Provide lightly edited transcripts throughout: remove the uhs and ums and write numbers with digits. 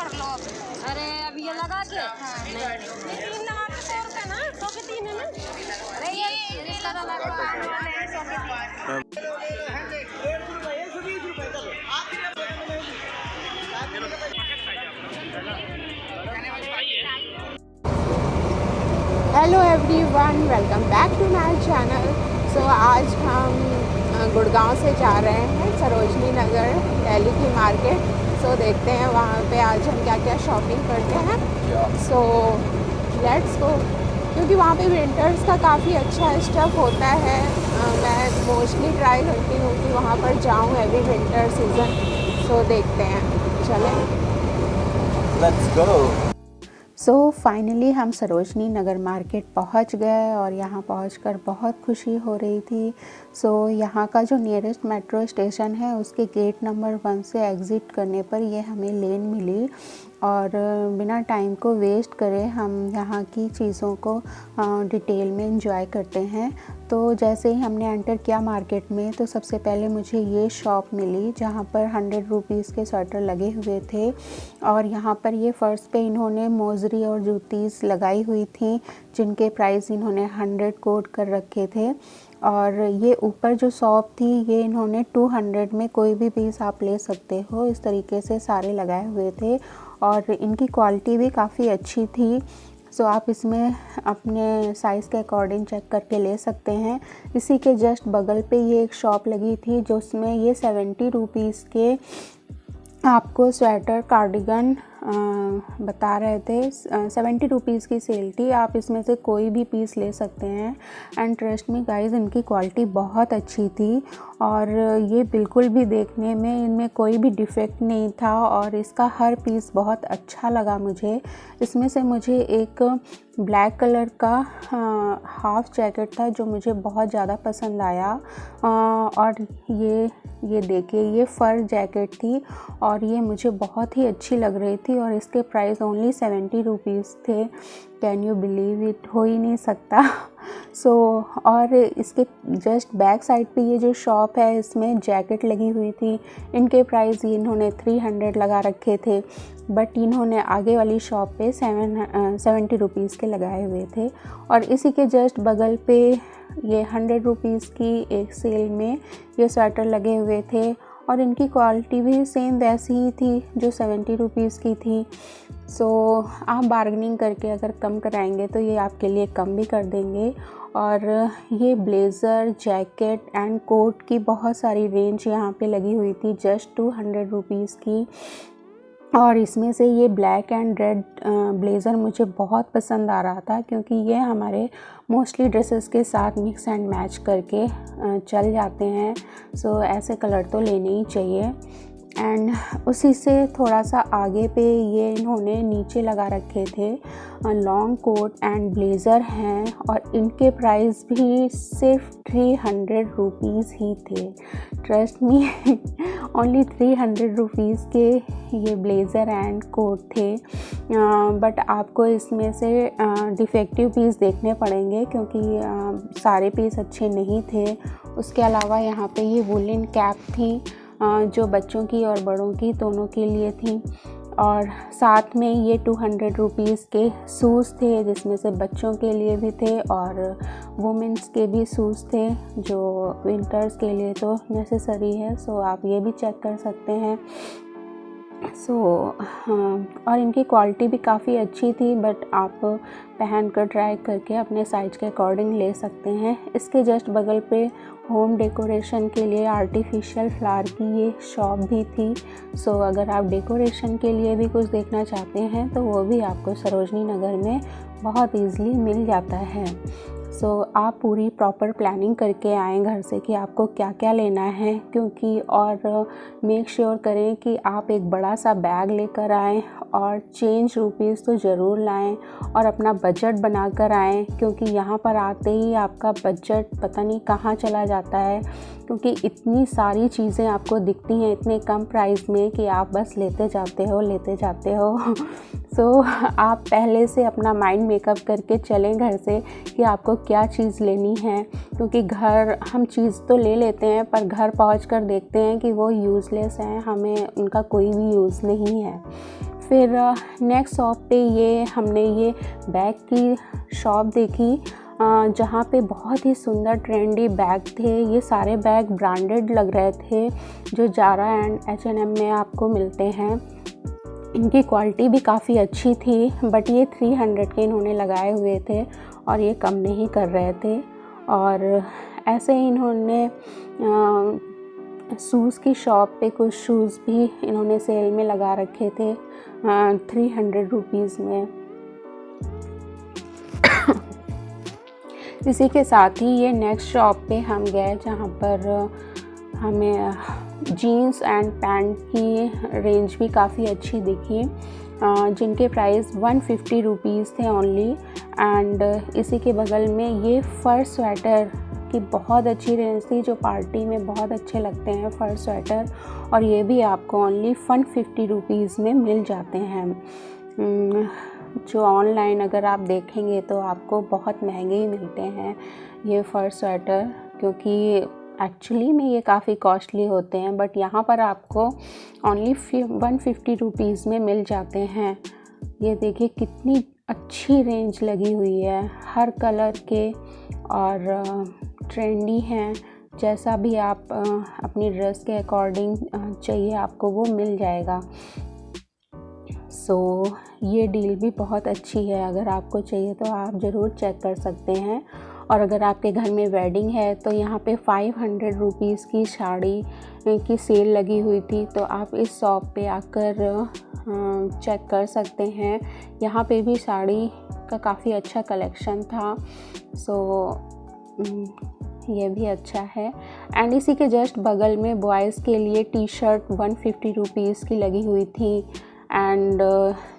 अरे अब ये लगा के नहीं 3 लगा के 100 रुपये ना 100 के 3 है ना। अरे ये इसका तो लगा 100 के 3। Hello everyone, welcome back to my channel. So आज हम गुड़गांव से जा रहे हैं सरोजनी नगर दिल्ली की मार्केट। सो देखते हैं वहाँ पे आज हम क्या क्या शॉपिंग करते हैं। सो लेट्स गो, क्योंकि वहाँ पे विंटर्स का काफ़ी अच्छा स्टफ़ होता है। मैं मोस्टली ट्राई करती हूँ कि वहाँ पर जाऊँ एवरी विंटर सीज़न। सो देखते हैं, चलें लेट्स गो। सो फाइनली हम सरोजनी नगर मार्केट पहुंच गए और यहाँ पहुंचकर बहुत खुशी हो रही थी। सो यहाँ का जो नियरेस्ट मेट्रो स्टेशन है उसके गेट नंबर 1 से एग्ज़िट करने पर ये हमें लेन मिली और बिना टाइम को वेस्ट करे हम यहाँ की चीज़ों को डिटेल में एंजॉय करते हैं। तो जैसे ही हमने एंटर किया मार्केट में तो सबसे पहले मुझे ये शॉप मिली जहाँ पर 100 रुपीज़ के स्वेटर लगे हुए थे और यहाँ पर ये फर्श पे इन्होंने मोजरी और जूतीज़ लगाई हुई थी जिनके प्राइस इन्होंने 100 कोट कर रखे थे। और ये ऊपर जो शॉप थी ये इन्होंने 200 में कोई भी पीस आप ले सकते हो, इस तरीके से सारे लगाए हुए थे और इनकी क्वालिटी भी काफ़ी अच्छी थी। सो आप इसमें अपने साइज़ के अकॉर्डिंग चेक करके ले सकते हैं। इसी के जस्ट बगल पे ये एक शॉप लगी थी जो उसमें ये 70 रुपीज़ के आपको स्वेटर कार्डिगन बता रहे थे। 70 रुपीज़ की सेल थी, आप इसमें से कोई भी पीस ले सकते हैं। एंड ट्रस्ट मी गाइस, इनकी क्वालिटी बहुत अच्छी थी और ये बिल्कुल भी देखने में इनमें कोई भी डिफेक्ट नहीं था और इसका हर पीस बहुत अच्छा लगा मुझे। इसमें से मुझे एक ब्लैक कलर का हाफ जैकेट था जो मुझे बहुत ज़्यादा पसंद आया और ये देखिए ये फर जैकेट थी और ये मुझे बहुत ही अच्छी लग रही थी और इसके प्राइस ओनली 70 रुपीज़ थे। कैन यू बिलीव इट, हो ही नहीं सकता। सो और इसके जस्ट बैक साइड पे ये जो शॉप है इसमें जैकेट लगी हुई थी। इनके प्राइस ये इन्होंने 300 लगा रखे थे बट इन्होंने आगे वाली शॉप पे 70 रुपीज़ के लगाए हुए थे। और इसी के जस्ट बगल पे ये 100 रुपीज़ की एक सेल में ये स्वेटर लगे हुए थे और इनकी क्वालिटी भी सेम वैसी ही थी जो 70 रुपीज़ की थी। सो आप बार्गेनिंग करके अगर कम कराएंगे तो ये आपके लिए कम भी कर देंगे। और ये ब्लेज़र, जैकेट एंड कोट की बहुत सारी रेंज यहाँ पे लगी हुई थी जस्ट 200 रुपीज़ की। और इसमें से ये ब्लैक एंड रेड ब्लेज़र मुझे बहुत पसंद आ रहा था क्योंकि ये हमारे मोस्टली ड्रेसेस के साथ मिक्स एंड मैच करके चल जाते हैं। सो ऐसे कलर तो लेने ही चाहिए। एंड उसी से थोड़ा सा आगे पे ये इन्होंने नीचे लगा रखे थे लॉन्ग कोट एंड ब्लेज़र हैं और इनके प्राइस भी सिर्फ 300 रुपीज़ ही थे। ट्रस्ट मी, ओनली 300 रुपीज़ के ये ब्लेज़र एंड कोट थे। बट आपको इसमें से डिफेक्टिव पीस देखने पड़ेंगे क्योंकि सारे पीस अच्छे नहीं थे। उसके अलावा यहाँ पे ये वुलन कैप थी जो बच्चों की और बड़ों की दोनों के लिए थी और साथ में ये 200 रुपीज़ के शूज़ थे जिसमें से बच्चों के लिए भी थे और वुमेंस के भी शूज़ थे जो विंटर्स के लिए तो नेसेसरी है। सो आप ये भी चेक कर सकते हैं। और इनकी क्वालिटी भी काफ़ी अच्छी थी बट आप पहन कर ट्राई करके अपने साइज के अकॉर्डिंग ले सकते हैं। इसके जस्ट बगल पे होम डेकोरेशन के लिए आर्टिफिशियल फ्लावर की ये शॉप भी थी। सो अगर आप डेकोरेशन के लिए भी कुछ देखना चाहते हैं तो वो भी आपको सरोजनी नगर में बहुत ईज़िली मिल जाता है। सो आप पूरी प्रॉपर प्लानिंग करके आएँ घर से कि आपको क्या क्या लेना है क्योंकि और मेक श्योर करें कि आप एक बड़ा सा बैग लेकर आएँ और चेंज रुपीज़ तो ज़रूर लाएँ और अपना बजट बना कर आएँ क्योंकि यहाँ पर आते ही आपका बजट पता नहीं कहाँ चला जाता है क्योंकि इतनी सारी चीज़ें आपको दिखती हैं इतने कम प्राइस में कि आप बस लेते जाते हो। सो आप पहले से अपना माइंड मेकअप करके चलें घर से कि आपको क्या चीज़ लेनी है क्योंकि घर हम चीज़ तो ले लेते हैं पर घर पहुंचकर देखते हैं कि वो यूज़लेस हैं, हमें उनका कोई भी यूज़ नहीं है। फिर नेक्स्ट शॉप पे हमने ये बैग की शॉप देखी, जहाँ पे बहुत ही सुंदर ट्रेंडी बैग थे। ये सारे बैग ब्रांडेड लग रहे थे, जो जारा एंड H&M में आपको मिलते हैं। इनकी क्वालिटी भी काफ़ी अच्छी थी, बट ये 300 के इन्होंने लगाए हुए थे और ये कम नहीं कर रहे थे। और ऐसे ही इन्होंने शूज़ की शॉप पे कुछ शूज़ भी इन्होंने सेल में लगा रखे थे 300 रुपीज़ में। इसी के साथ ही ये नेक्स्ट शॉप पे हम गए, जहाँ पर हमें जीन्स एंड पैंट की रेंज भी काफ़ी अच्छी दिखी, जिनके प्राइस 150 रुपीज़ थे ओनली। एंड इसी के बगल में ये फर स्वेटर की बहुत अच्छी रेंज थी, जो पार्टी में बहुत अच्छे लगते हैं फर स्वेटर, और ये भी आपको ओनली 150 रुपीज़ में मिल जाते हैं। जो ऑनलाइन अगर आप देखेंगे तो आपको बहुत महंगे ही मिलते हैं ये फर स्वेटर, क्योंकि एक्चुअली में ये काफ़ी कॉस्टली होते हैं, बट यहाँ पर आपको ओनली 150 रुपीज़ में मिल जाते हैं। ये देखिए कितनी अच्छी रेंज लगी हुई है, हर कलर के और ट्रेंडी हैं। जैसा भी आप अपनी ड्रेस के अकॉर्डिंग चाहिए आपको वो मिल जाएगा। सो ये डील भी बहुत अच्छी है, अगर आपको चाहिए तो आप ज़रूर चेक कर सकते हैं। और अगर आपके घर में वेडिंग है तो यहाँ पे 500 रुपीज़ की साड़ी की सेल लगी हुई थी, तो आप इस शॉप पे आकर चेक कर सकते हैं। यहाँ पे भी साड़ी का काफ़ी अच्छा कलेक्शन था, सो ये भी अच्छा है। एंड इसी के जस्ट बगल में बॉयज़ के लिए टी शर्ट 150 रुपीज़ की लगी हुई थी। एंड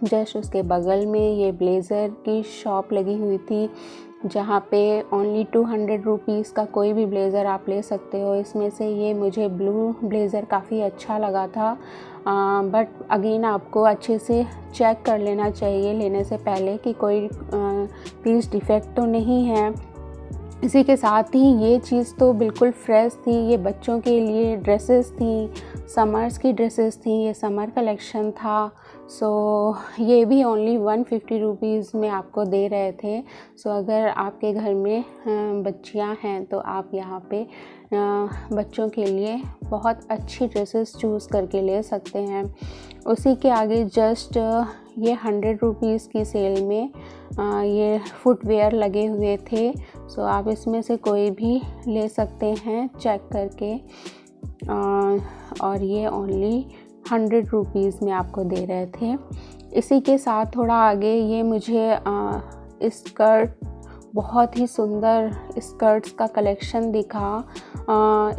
जस्ट उसके बगल में ये ब्लेज़र की शॉप लगी हुई थी, जहाँ पे ओनली 200 रुपीज़ का कोई भी ब्लेज़र आप ले सकते हो। इसमें से ये मुझे ब्लू ब्लेज़र काफ़ी अच्छा लगा था, बट अगेन आपको अच्छे से चेक कर लेना चाहिए लेने से पहले कि कोई पीस डिफेक्ट तो नहीं है। इसी के साथ ही ये चीज़ तो बिल्कुल फ्रेश थी, ये बच्चों के लिए ड्रेसेस थी, समर्स की ड्रेसेस थी, ये समर कलेक्शन था। सो ये भी ओनली 150 रुपीज़ में आपको दे रहे थे। सो अगर आपके घर में बच्चियां हैं तो आप यहाँ पे बच्चों के लिए बहुत अच्छी ड्रेसेस चूज़ करके ले सकते हैं। उसी के आगे जस्ट ये 100 रुपीज़ की सेल में ये फुटवेयर लगे हुए थे। सो आप इसमें से कोई भी ले सकते हैं चेक करके, और ये ओनली 100 रुपीज़ में आपको दे रहे थे। इसी के साथ थोड़ा आगे ये मुझे स्कर्ट, बहुत ही सुंदर स्कर्ट्स का कलेक्शन दिखा।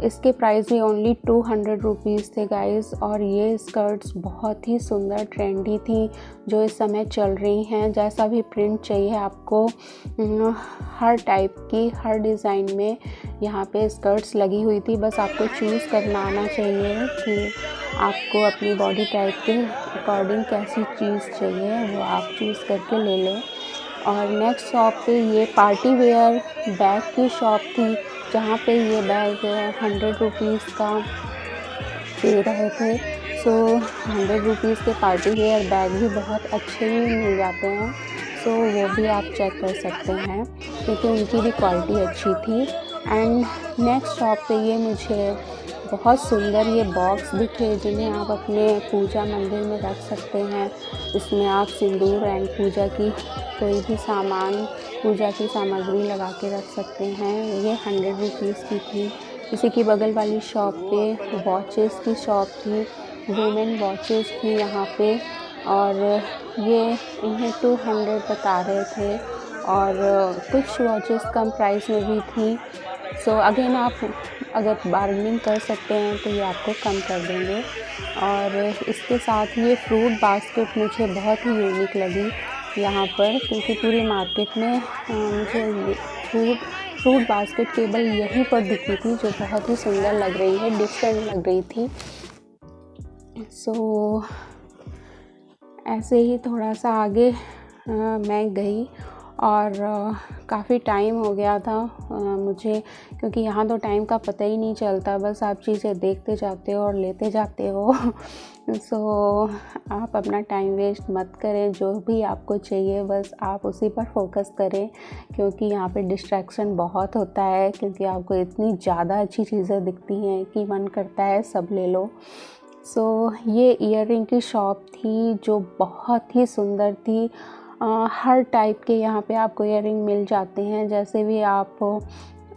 इसके प्राइस भी ओनली 200 रुपीज़ थे गाइस, और ये स्कर्ट्स बहुत ही सुंदर ट्रेंडी थी, जो इस समय चल रही हैं। जैसा भी प्रिंट चाहिए आपको, हर टाइप की, हर डिज़ाइन में यहाँ पे स्कर्ट्स लगी हुई थी। बस आपको चूज़ करना आना चाहिए कि आपको अपनी बॉडी टाइप के अकॉर्डिंग कैसी चीज़ चाहिए, वो आप चूज़ करके ले लें। और नेक्स्ट शॉप पे ये पार्टी वेयर बैग की शॉप थी, जहाँ पे ये बैग 100 रुपीज़ का दे रहे थे। सो 100 रुपीज़ के पार्टी वेयर बैग भी बहुत अच्छे ही मिल जाते हैं, सो वो भी आप चेक कर सकते हैं, क्योंकि उनकी भी क्वालिटी अच्छी थी। एंड नेक्स्ट शॉप पे ये मुझे बहुत सुंदर ये बॉक्स दिखे, जिन्हें आप अपने पूजा मंदिर में रख सकते हैं। इसमें आप सिंदूर एंड पूजा की कोई भी सामान, पूजा की सामग्री लगा के रख सकते हैं। ये 100 रुपीज़ की थी। इसी की बगल वाली शॉप पे वॉचेस की शॉप थी, वुमेन वॉचेस थी यहाँ पे, और ये इन्हें 200 बता रहे थे, और कुछ वॉचेस कम प्राइस में भी थी। सो अगेन आप अगर बार्गेनिंग कर सकते हैं तो ये आपको कम कर देंगे। और इसके साथ ये फ्रूट बास्केट मुझे बहुत ही यूनिक लगी यहाँ पर, क्योंकि पूरी मार्केट में मुझे ये फ्रूट बास्केट केवल यहीं पर दिखी थी, जो बहुत ही सुंदर लग रही है, डिफरेंट लग रही थी। सो ऐसे ही थोड़ा सा आगे मैं गई और काफ़ी टाइम हो गया था मुझे, क्योंकि यहाँ तो टाइम का पता ही नहीं चलता, बस आप चीज़ें देखते जाते हो और लेते जाते हो। सो आप अपना टाइम वेस्ट मत करें, जो भी आपको चाहिए बस आप उसी पर फोकस करें, क्योंकि यहाँ पे डिस्ट्रैक्शन बहुत होता है, क्योंकि आपको इतनी ज़्यादा अच्छी चीज़ें दिखती हैं कि मन करता है सब ले लो। सो ये ईयररिंग की शॉप थी जो बहुत ही सुंदर थी। हर टाइप के यहाँ पे आपको ईयररिंग मिल जाते हैं, जैसे भी आप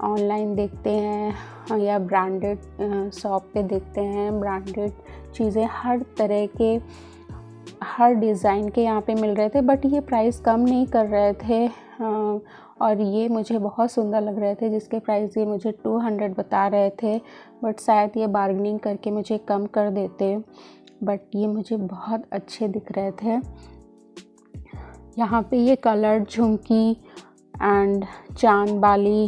ऑनलाइन देखते हैं या ब्रांडेड शॉप पे देखते हैं, ब्रांडेड चीज़ें हर तरह के, हर डिज़ाइन के यहाँ पे मिल रहे थे, बट ये प्राइस कम नहीं कर रहे थे। और ये मुझे बहुत सुंदर लग रहे थे, जिसके प्राइस ये मुझे 200 बता रहे थे, बट शायद ये बार्गेनिंग करके मुझे कम कर देते, बट ये मुझे बहुत अच्छे दिख रहे थे। यहाँ पे ये कलर्ड झुमकी एंड चांद बाली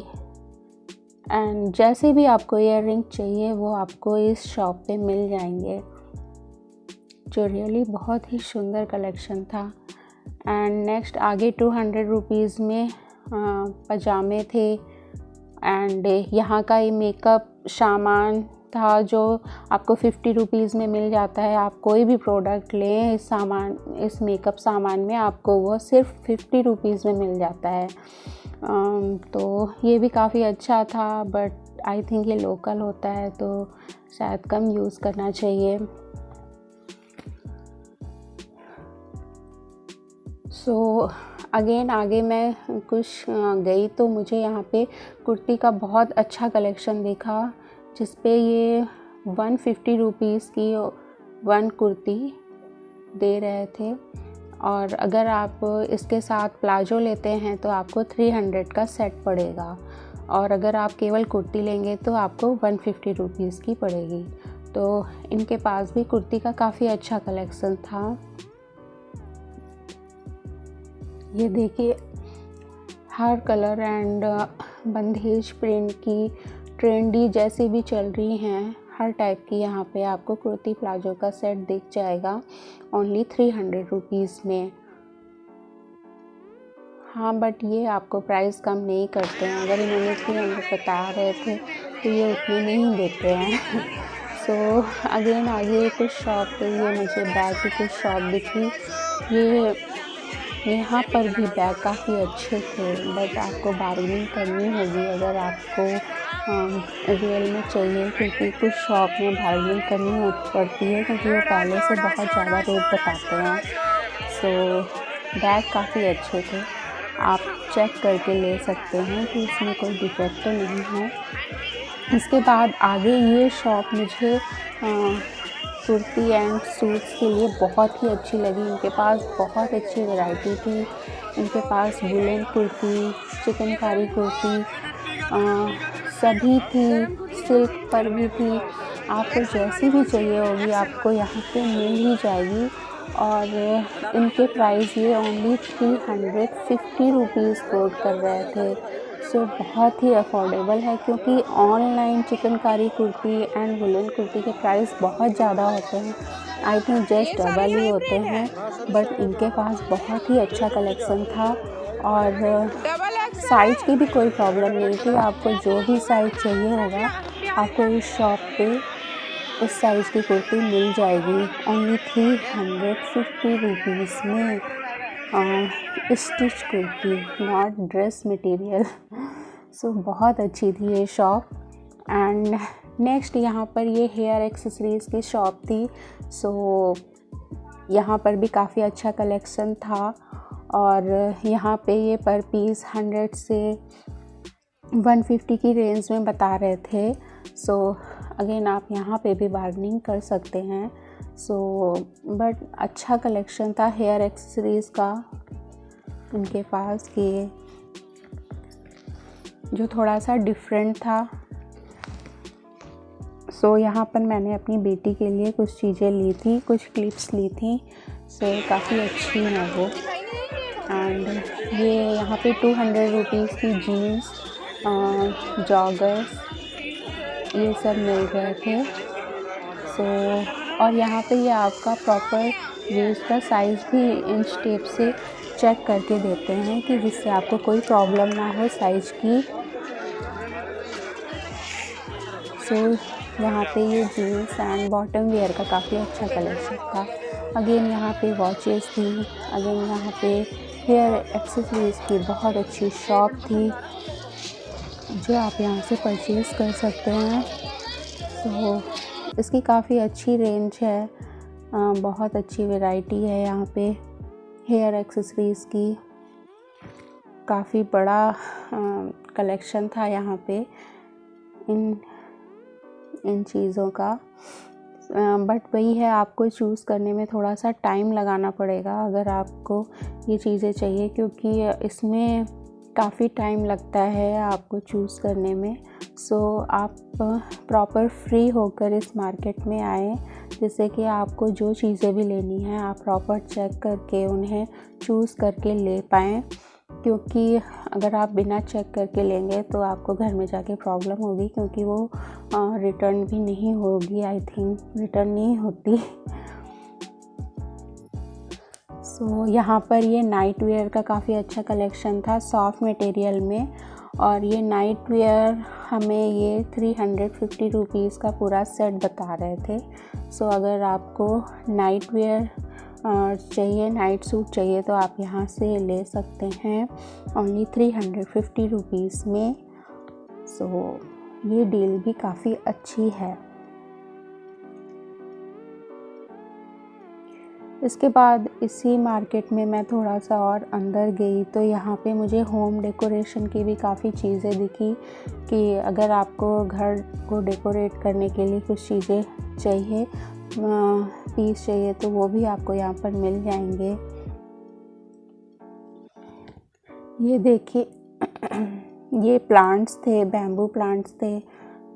एंड जैसे भी आपको ईयररिंग चाहिए वो आपको इस शॉप पे मिल जाएंगे, जो रियली बहुत ही सुंदर कलेक्शन था। एंड नेक्स्ट आगे 200 रुपीज़ में पजामे थे, एंड यहाँ का ये मेकअप सामान था जो आपको 50 रुपीज़ में मिल जाता है। आप कोई भी प्रोडक्ट लें इस मेकअप सामान में, आपको वो सिर्फ 50 रुपीज़ में मिल जाता है। तो ये भी काफ़ी अच्छा था, बट आई थिंक ये लोकल होता है तो शायद कम यूज़ करना चाहिए। सो अगेन आगे मैं कुछ गई तो मुझे यहाँ पे कुर्ती का बहुत अच्छा कलेक्शन दिखा, जिस पे ये 150 रुपीज़ की 1 कुर्ती दे रहे थे, और अगर आप इसके साथ प्लाजो लेते हैं तो आपको 300 का सेट पड़ेगा, और अगर आप केवल कुर्ती लेंगे तो आपको 150 रुपीज़ की पड़ेगी। तो इनके पास भी कुर्ती का काफ़ी अच्छा कलेक्शन था। ये देखिए हर कलर एंड बंदेज प्रिंट की ट्रेंडी जैसी भी चल रही हैं, हर टाइप की यहाँ पे आपको कुर्ती प्लाजो का सेट दिख जाएगा ओनली 300 रुपीज़ में। हाँ, बट ये आपको प्राइस कम नहीं करते हैं, अगर इन्होंने 300 बता रहे थे तो ये उतने नहीं देते हैं। सो अगेन आगे कुछ शॉप पे ये मुझे बैग की कुछ शॉप दिखी। ये यहाँ पर भी बैग काफ़ी अच्छे थे, बट आपको बार्गेनिंग करनी होगी अगर आपको रियल में चाहिए, क्योंकि कुछ शॉप में बार्गेनिंग करनी पड़ती है, क्योंकि वो पहले से बहुत ज़्यादा रेट बताते हैं। सो बैग काफ़ी अच्छे थे, आप चेक करके ले सकते हैं कि इसमें कोई डिफेक्ट तो नहीं है। इसके बाद आगे ये शॉप मुझे कुर्ती एंड सूट्स के लिए बहुत ही अच्छी लगी। इनके पास बहुत अच्छी वैरायटी थी। इनके पास वुलन कुर्ती, चिकनकारी कुर्ती सभी थी, सिल्क पर भी थी। आपको जैसी भी चाहिए होगी आपको यहाँ पे मिल ही जाएगी, और इनके प्राइस ये ओनली 350 रुपीज़ कोट कर रहे थे। सो बहुत ही अफोर्डेबल है, क्योंकि online chikankari kurti and woollen kurti के प्राइस बहुत ज़्यादा होते हैं, आई थिंक जस्ट डबल ही होते हैं, बट इनके पास बहुत ही अच्छा कलेक्शन था। और साइज़ की भी कोई प्रॉब्लम नहीं थी, आपको जो भी साइज़ चाहिए होगा आपको इस शॉप पे उस साइज़ की कुर्ती मिल जाएगी ओनली 350 रुपीज़ में। Stitch kurti, not dress material. So बहुत अच्छी थी ये शॉप। एंड नेक्स्ट यहाँ पर ये हेयर एक्सेसरीज़ की शॉप थी। सो यहाँ पर भी काफ़ी अच्छा कलेक्शन था, और यहाँ पे ये पर पीस 100 से 150 की रेंज में बता रहे थे। सो अगेन आप यहाँ पे भी बार्गेनिंग कर सकते हैं। सो बट अच्छा कलेक्शन था हेयर एक्सेसरीज़ का इनके पास, कि जो थोड़ा सा डिफरेंट था। सो यहाँ पर मैंने अपनी बेटी के लिए कुछ चीज़ें ली थी, कुछ क्लिप्स ली थी। सो काफ़ी अच्छी है वो। एंड ये यहाँ पे 200 रुपीज़ की जीन्स, जॉगर्स ये सब मिल रहे थे। सो और यहाँ पे ये आपका प्रॉपर ये इसका साइज़ भी इंच टेप से चेक करके देते हैं कि जिससे आपको कोई प्रॉब्लम ना हो साइज़ की। सो यहाँ पे ये जीन्स एंड बॉटम वेयर का काफ़ी अच्छा कलेक्शन था। अगेन यहाँ पे वॉचेस थी, अगेन यहाँ पे हेयर एक्सेसरीज़ की बहुत अच्छी शॉप थी जो आप यहाँ से परचेज़ कर सकते हैं। सो इसकी काफ़ी अच्छी रेंज है, बहुत अच्छी वैरायटी है यहाँ पे हेयर एक्सेसरीज़ की। काफ़ी बड़ा कलेक्शन था यहाँ पे इन चीज़ों का, बट वही है, आपको चूज़ करने में थोड़ा सा टाइम लगाना पड़ेगा अगर आपको ये चीज़ें चाहिए, क्योंकि इसमें काफ़ी टाइम लगता है आपको चूज़ करने में। सो आप प्रॉपर फ्री होकर इस मार्केट में आए, जिससे कि आपको जो चीज़ें भी लेनी हैं आप प्रॉपर चेक करके उन्हें चूज़ करके ले पाएँ, क्योंकि अगर आप बिना चेक करके लेंगे तो आपको घर में जाके प्रॉब्लम होगी, क्योंकि वो रिटर्न भी नहीं होगी, आई थिंक रिटर्न नहीं होती। सो यहाँ पर ये नाइट वेयर का काफ़ी अच्छा कलेक्शन था सॉफ्ट मटेरियल में, और ये नाइट वेयर हमें ये 350 रुपीज़ का पूरा सेट बता रहे थे। सो अगर आपको नाइट वेयर चाहिए, नाइट सूट चाहिए, तो आप यहाँ से ले सकते हैं ओनली 350 रुपीज़ में। सो ये डील भी काफ़ी अच्छी है। इसके बाद इसी मार्केट में मैं थोड़ा सा और अंदर गई तो यहाँ पे मुझे होम डेकोरेशन की भी काफ़ी चीज़ें दिखी कि अगर आपको घर को डेकोरेट करने के लिए कुछ चीज़ें चाहिए, पीस चाहिए, तो वो भी आपको यहाँ पर मिल जाएंगे। ये देखिए ये प्लांट्स थे, बैम्बू प्लांट्स थे,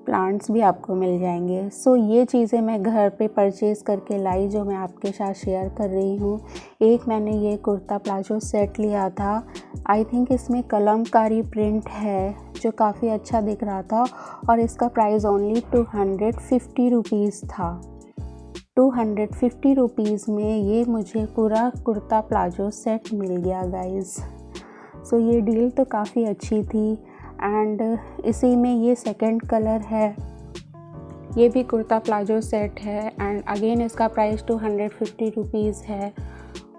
प्लांट्स भी आपको मिल जाएंगे। सो ये चीज़ें मैं घर पे परचेज़ करके लाई जो मैं आपके साथ शेयर कर रही हूँ। एक मैंने ये कुर्ता प्लाजो सेट लिया था, आई थिंक इसमें कलमकारी प्रिंट है जो काफ़ी अच्छा दिख रहा था, और इसका प्राइस ओनली 250 रुपीज़ था। 250 रुपीज़ में ये मुझे पूरा कुर्ता प्लाजो सेट मिल गया गाइस। सो ये डील तो काफ़ी अच्छी थी। एंड इसी में ये सेकंड कलर है, ये भी कुर्ता प्लाजो सेट है, एंड अगेन इसका प्राइस 250 रुपीज़ है,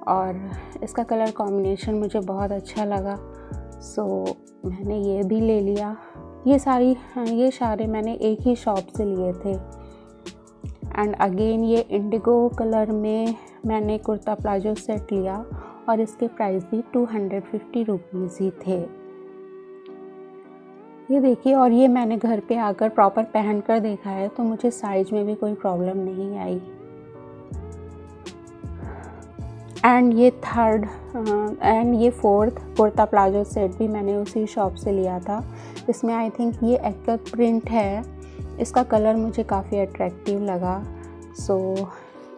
और इसका कलर कॉम्बिनेशन मुझे बहुत अच्छा लगा। सो मैंने ये भी ले लिया। ये सारे मैंने एक ही शॉप से लिए थे। एंड अगेन ये इंडिगो कलर में मैंने कुर्ता प्लाजो सेट लिया, और इसके प्राइस भी 250 रुपीज़ ही थे। ये देखिए, और ये मैंने घर पे आकर प्रॉपर पहन कर देखा है तो मुझे साइज में भी कोई प्रॉब्लम नहीं आई। एंड ये फोर्थ कुर्ता प्लाजो सेट भी मैंने उसी शॉप से लिया था। इसमें आई थिंक ये एकक प्रिंट है, इसका कलर मुझे काफ़ी अट्रैक्टिव लगा। सो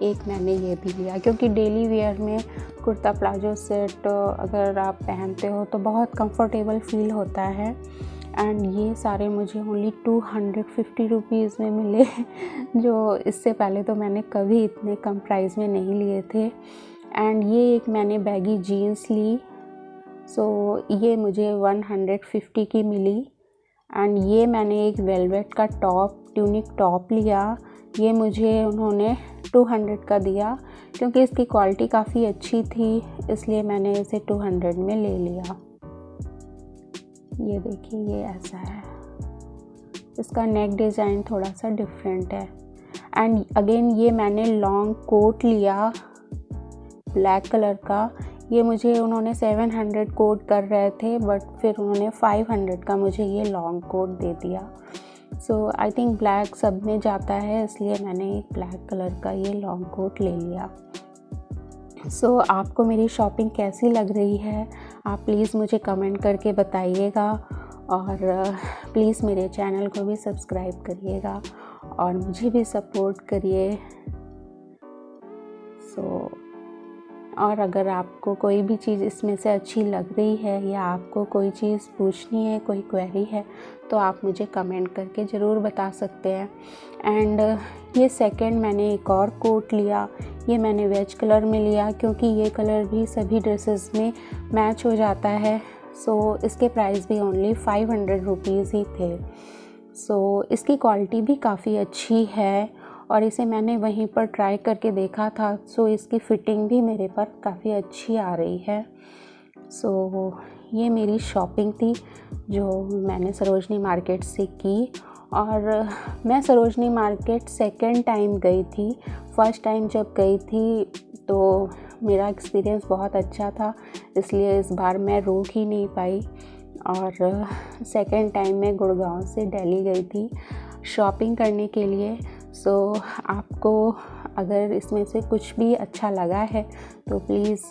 एक मैंने ये भी लिया, क्योंकि डेली वेयर में कुर्ता प्लाजो सेट अगर आप पहनते हो तो बहुत कंफर्टेबल फील होता है। एंड ये सारे मुझे ओनली 250 रुपीज़ में मिले जो इससे पहले तो मैंने कभी इतने कम प्राइस में नहीं लिए थे। एंड ये एक मैंने बैगी जीन्स ली, सो ये मुझे 150 की मिली। एंड ये मैंने एक वेलवेट का ट्यूनिक टॉप लिया, ये मुझे उन्होंने 200 का दिया, क्योंकि इसकी क्वालिटी काफ़ी अच्छी थी, इसलिए मैंने इसे 200 में ले लिया। ये देखिए, ये ऐसा है, इसका नेक डिज़ाइन थोड़ा सा डिफरेंट है। एंड अगेन ये मैंने लॉन्ग कोट लिया ब्लैक कलर का, ये मुझे उन्होंने 700 कोट कर रहे थे, बट फिर उन्होंने 500 का मुझे ये लॉन्ग कोट दे दिया। सो आई थिंक ब्लैक सब में जाता है, इसलिए मैंने एक ब्लैक कलर का ये लॉन्ग कोट ले लिया। सो आपको मेरी शॉपिंग कैसी लग रही है, आप प्लीज़ मुझे कमेंट करके बताइएगा, और प्लीज़ मेरे चैनल को भी सब्सक्राइब करिएगा और मुझे भी सपोर्ट करिए। सो और अगर आपको कोई भी चीज़ इसमें से अच्छी लग रही है, या आपको कोई चीज़ पूछनी है, कोई क्वेरी है, तो आप मुझे कमेंट करके ज़रूर बता सकते हैं। एंड ये सेकंड मैंने एक और कोट लिया, ये मैंने वेज कलर में लिया क्योंकि ये कलर भी सभी ड्रेसेस में मैच हो जाता है। सो इसके प्राइस भी ओनली 500 रुपीज़ ही थे। सो इसकी क्वालिटी भी काफ़ी अच्छी है और इसे मैंने वहीं पर ट्राई करके देखा था। सो इसकी फ़िटिंग भी मेरे पर काफ़ी अच्छी आ रही है। सो ये मेरी शॉपिंग थी जो मैंने सरोजनी मार्केट से की। और मैं सरोजनी मार्केट सेकंड टाइम गई थी। फर्स्ट टाइम जब गई थी तो मेरा एक्सपीरियंस बहुत अच्छा था, इसलिए इस बार मैं रोक ही नहीं पाई। और सेकंड टाइम मैं गुड़गांव से दिल्ली गई थी शॉपिंग करने के लिए। सो आपको अगर इसमें से कुछ भी अच्छा लगा है तो प्लीज़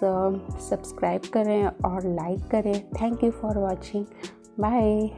सब्सक्राइब करें और लाइक करें। Thank you for watching. Bye.